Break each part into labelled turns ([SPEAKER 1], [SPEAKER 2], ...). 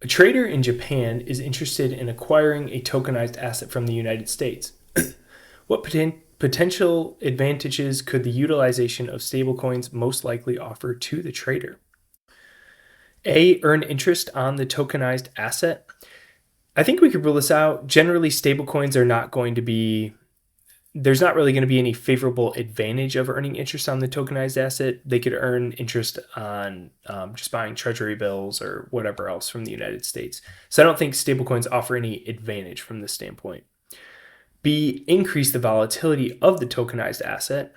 [SPEAKER 1] trader in Japan is interested in acquiring a tokenized asset from the United States. What potential advantages could the utilization of stablecoins most likely offer to the trader? A, earn interest on the tokenized asset. I think we could rule this out. Generally, stablecoins are not going to be, there's not really going to be any favorable advantage of earning interest on the tokenized asset. They could earn interest on just buying treasury bills or whatever else from the United States. So I don't think stablecoins offer any advantage from this standpoint. B, increase the volatility of the tokenized asset.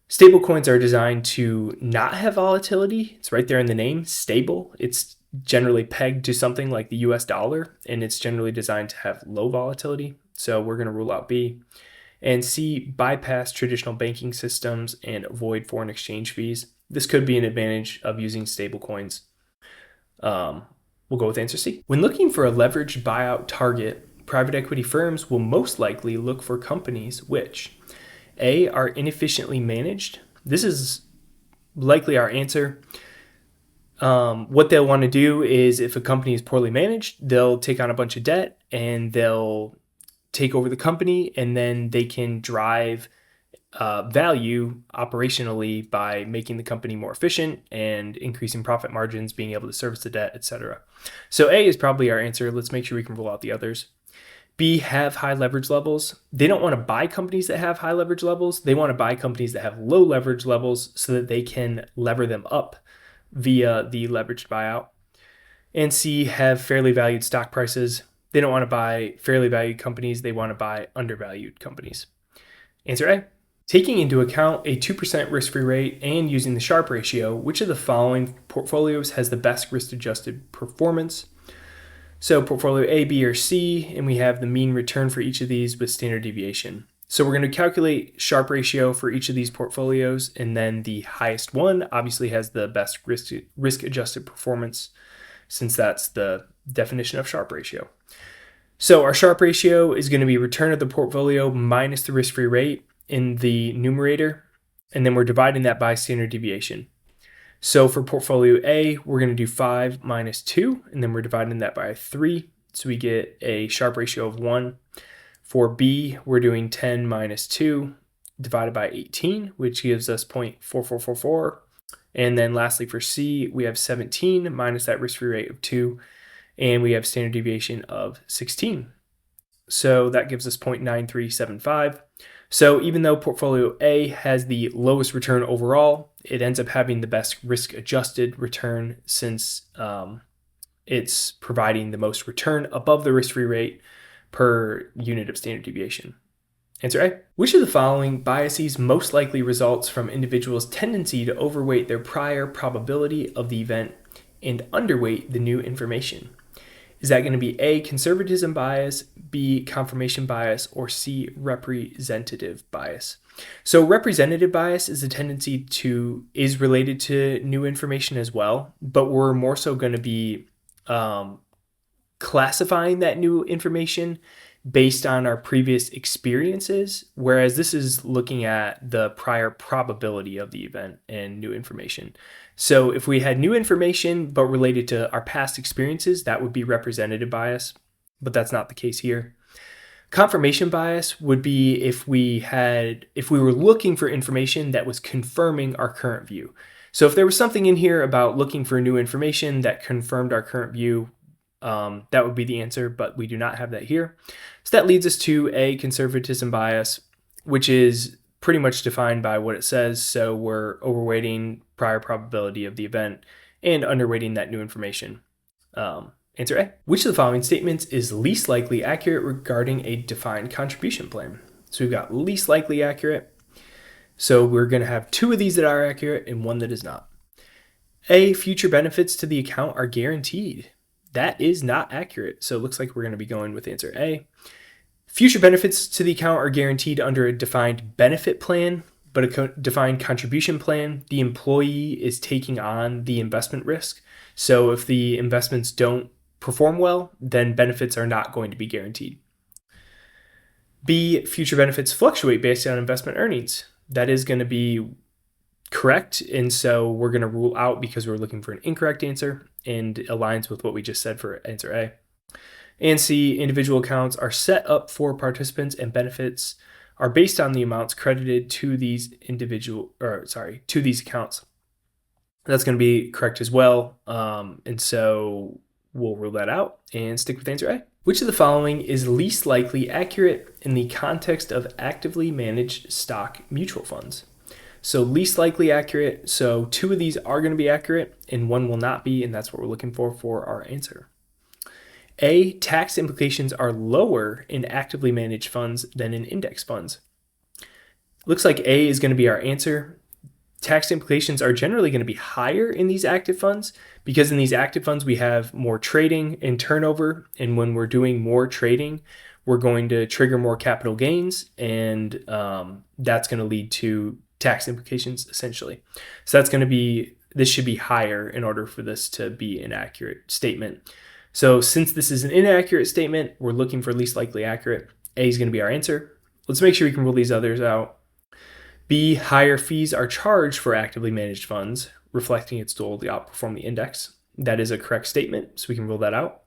[SPEAKER 1] Stablecoins are designed to not have volatility. It's right there in the name, stable. It's generally pegged to something like the US dollar, and it's generally designed to have low volatility. So we're going to rule out B. And C, bypass traditional banking systems and avoid foreign exchange fees. This could be an advantage of using stablecoins. We'll go with answer C. When looking for a leveraged buyout target, private equity firms will most likely look for companies which A, are inefficiently managed. This is likely our answer. What they'll want to do is if a company is poorly managed, they'll take on a bunch of debt and they'll take over the company, and then they can drive value operationally by making the company more efficient and increasing profit margins, being able to service the debt, etc. So A is probably our answer. Let's make sure we can rule out the others. B, have high leverage levels. They don't want to buy companies that have high leverage levels. They want to buy companies that have low leverage levels so that they can lever them up via the leveraged buyout. And C, have fairly valued stock prices. They don't want to buy fairly valued companies. They want to buy undervalued companies. Answer A. Taking into account a 2% risk-free rate and using the Sharpe ratio, which of the following portfolios has the best risk-adjusted performance? So portfolio A, B, or C, and we have the mean return for each of these with standard deviation. So we're going to calculate Sharpe ratio for each of these portfolios, and then the highest one obviously has the best risk-adjusted performance, since that's the definition of Sharpe ratio. So our Sharpe ratio is going to be return of the portfolio minus the risk-free rate in the numerator, and then we're dividing that by standard deviation. So for portfolio A, we're going to do 5 minus 2, and then we're dividing that by 3, so we get a Sharpe ratio of 1. For B, we're doing 10 minus 2 divided by 18, which gives us 0.4444. And then lastly for C, we have 17 minus that risk-free rate of 2, and we have standard deviation of 16. So that gives us 0.9375. So even though portfolio A has the lowest return overall, it ends up having the best risk-adjusted return since it's providing the most return above the risk-free rate per unit of standard deviation. Answer A. Which of the following biases most likely results from individuals' tendency to overweight their prior probability of the event and underweight the new information? Is that going to be A, conservatism bias, B, confirmation bias, or C, representative bias? So representative bias is a tendency is related to new information as well, but we're more so going to be classifying that new information based on our previous experiences, whereas this is looking at the prior probability of the event and new information. So if we had new information but related to our past experiences, that would be representative bias, but that's not the case here. Confirmation bias would be if we were looking for information that was confirming our current view. So if there was something in here about looking for new information that confirmed our current view, that would be the answer, but we do not have that here. So that leads us to a conservatism bias, which is pretty much defined by what it says. So we're overweighting prior probability of the event and underweighting that new information. Answer A. Which of the following statements is least likely accurate regarding a defined contribution plan? So we've got least likely accurate. So we're going to have 2 of these that are accurate and 1 that is not. A, future benefits to the account are guaranteed. That is not accurate. So it looks like we're going to be going with answer A. Future benefits to the account are guaranteed under a defined benefit plan, but a defined contribution plan. The employee is taking on the investment risk. So if the investments don't perform well, then benefits are not going to be guaranteed. B, future benefits fluctuate based on investment earnings. That is going to be correct. And so we're going to rule out because we're looking for an incorrect answer and aligns with what we just said for answer A. And C, individual accounts are set up for participants and benefits are based on the amounts credited to these to these accounts. That's going to be correct as well. And so we'll rule that out and stick with answer A. Which of the following is least likely accurate in the context of actively managed stock mutual funds? So least likely accurate. So 2 of these are going to be accurate and 1 will not be, and that's what we're looking for our answer. A, tax implications are lower in actively managed funds than in index funds. Looks like A is going to be our answer. Tax implications are generally going to be higher in these active funds because in these active funds we have more trading and turnover, and when we're doing more trading, we're going to trigger more capital gains, and that's going to lead to tax implications essentially. So this should be higher in order for this to be an accurate statement. So since this is an inaccurate statement, we're looking for least likely accurate. A is going to be our answer. Let's make sure we can rule these others out. B, higher fees are charged for actively managed funds, reflecting its goal to outperform the index. That is a correct statement, so we can rule that out.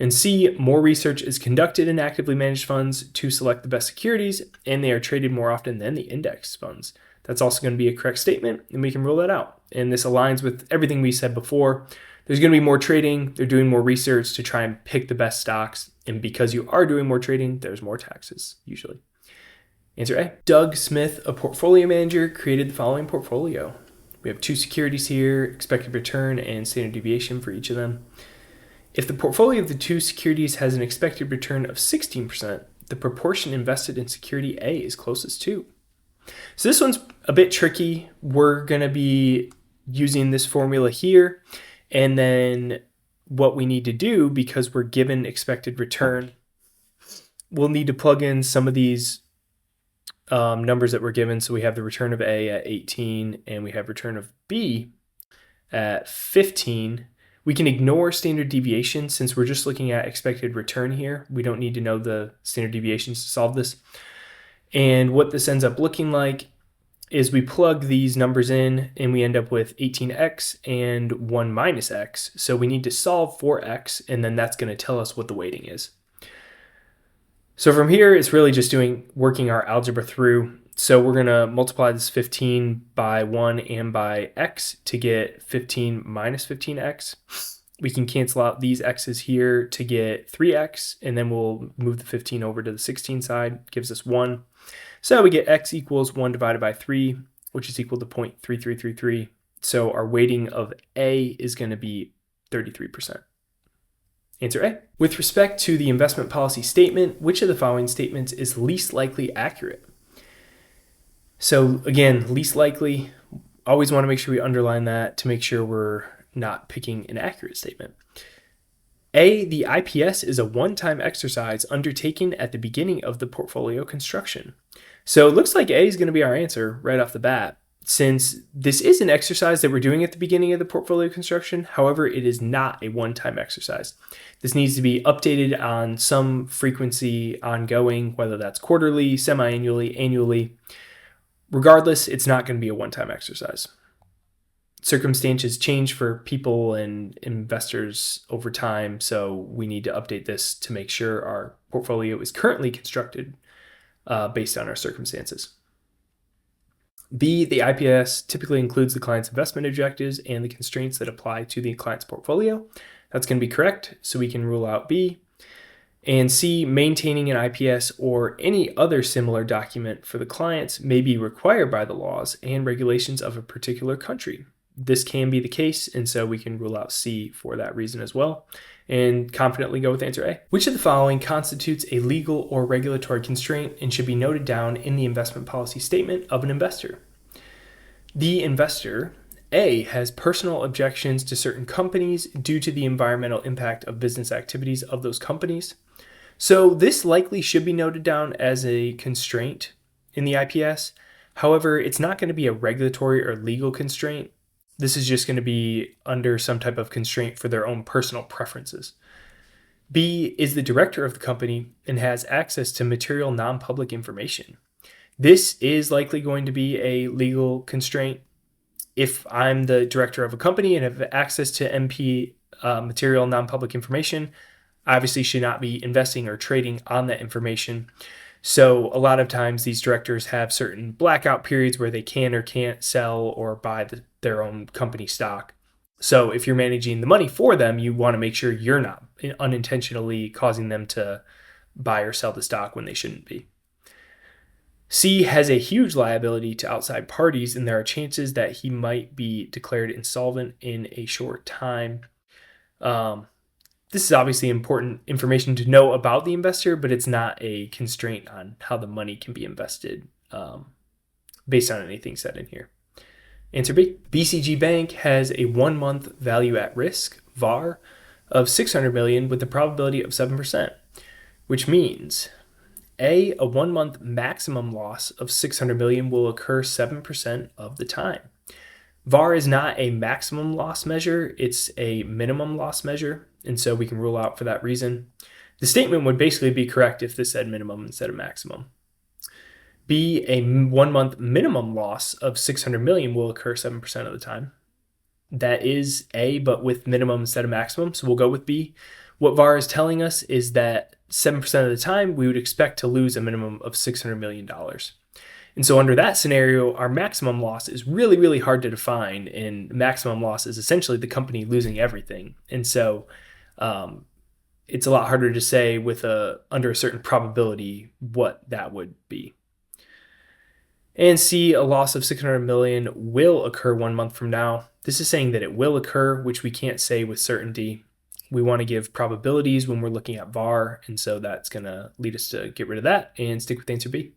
[SPEAKER 1] And C, more research is conducted in actively managed funds to select the best securities, and they are traded more often than the index funds. That's also going to be a correct statement, and we can rule that out. And this aligns with everything we said before. There's going to be more trading. They're doing more research to try and pick the best stocks. And because you are doing more trading, there's more taxes, usually. Answer A. Doug Smith, a portfolio manager, created the following portfolio. We have 2 securities here, expected return and standard deviation for each of them. If the portfolio of the 2 securities has an expected return of 16%, the proportion invested in security A is closest to. So this one's a bit tricky. We're going to be using this formula here. And then what we need to do, because we're given expected return, we'll need to plug in some of these numbers that we're given. So we have the return of A at 18 and we have return of B at 15. We can ignore standard deviation since we're just looking at expected return here. We don't need to know the standard deviations to solve this. And what this ends up looking like is we plug these numbers in and we end up with 18x and 1 minus x. So we need to solve for x, and then that's going to tell us what the weighting is. So from here, it's really just working our algebra through. So we're going to multiply this 15 by 1 and by x to get 15 minus 15x. We can cancel out these x's here to get 3x, and then we'll move the 15 over to the 16 side, gives us 1. So we get x equals 1 divided by 3, which is equal to 0.3333. So our weighting of A is going to be 33%. Answer A. With respect to the investment policy statement, which of the following statements is least likely accurate? So again, least likely, always want to make sure we underline that to make sure we're not picking an accurate statement. A, the IPS is a one-time exercise undertaken at the beginning of the portfolio construction. So it looks like A is going to be our answer right off the bat, since this is an exercise that we're doing at the beginning of the portfolio construction. However, it is not a one-time exercise. This needs to be updated on some frequency ongoing, whether that's quarterly, semi-annually, annually. Regardless, it's not going to be a one-time exercise. Circumstances change for people and investors over time, so we need to update this to make sure our portfolio is currently constructed based on our circumstances. B, the IPS typically includes the client's investment objectives and the constraints that apply to the client's portfolio. That's going to be correct, so we can rule out B. And C, maintaining an IPS or any other similar document for the clients may be required by the laws and regulations of a particular country. This can be the case, and so we can rule out C for that reason as well, and confidently go with answer A. Which of the following constitutes a legal or regulatory constraint and should be noted down in the investment policy statement of an investor? The investor, A, has personal objections to certain companies due to the environmental impact of business activities of those companies. So this likely should be noted down as a constraint in the IPS. However, it's not going to be a regulatory or legal constraint. This is just going to be under some type of constraint for their own personal preferences. B, is the director of the company and has access to material non-public information. This is likely going to be a legal constraint. If I'm the director of a company and have access to MP material, non-public information, I obviously should not be investing or trading on that information. So a lot of times these directors have certain blackout periods where they can or can't sell or buy their own company stock. So if you're managing the money for them, you want to make sure you're not unintentionally causing them to buy or sell the stock when they shouldn't be. C has a huge liability to outside parties, and there are chances that he might be declared insolvent in a short time. This is obviously important information to know about the investor, but it's not a constraint on how the money can be invested based on anything said in here. Answer B. BCG Bank has a 1-month value at risk, VAR, of $600 million with a probability of 7%, which means A, a 1-month maximum loss of $600 million will occur 7% of the time. VAR is not a maximum loss measure, it's a minimum loss measure, and so we can rule out for that reason. The statement would basically be correct if this said minimum instead of maximum. B, a 1-month minimum loss of $600 million will occur 7% of the time. That is A, but with minimum instead of maximum, so we'll go with B. What VAR is telling us is that 7% of the time, we would expect to lose a minimum of $600 million. And so under that scenario, our maximum loss is really, really hard to define. And maximum loss is essentially the company losing everything. And so it's a lot harder to say with under a certain probability what that would be. And C, a loss of $600 million will occur 1 month from now. This is saying that it will occur, which we can't say with certainty. We want to give probabilities when we're looking at VAR, and so that's going to lead us to get rid of that and stick with answer B.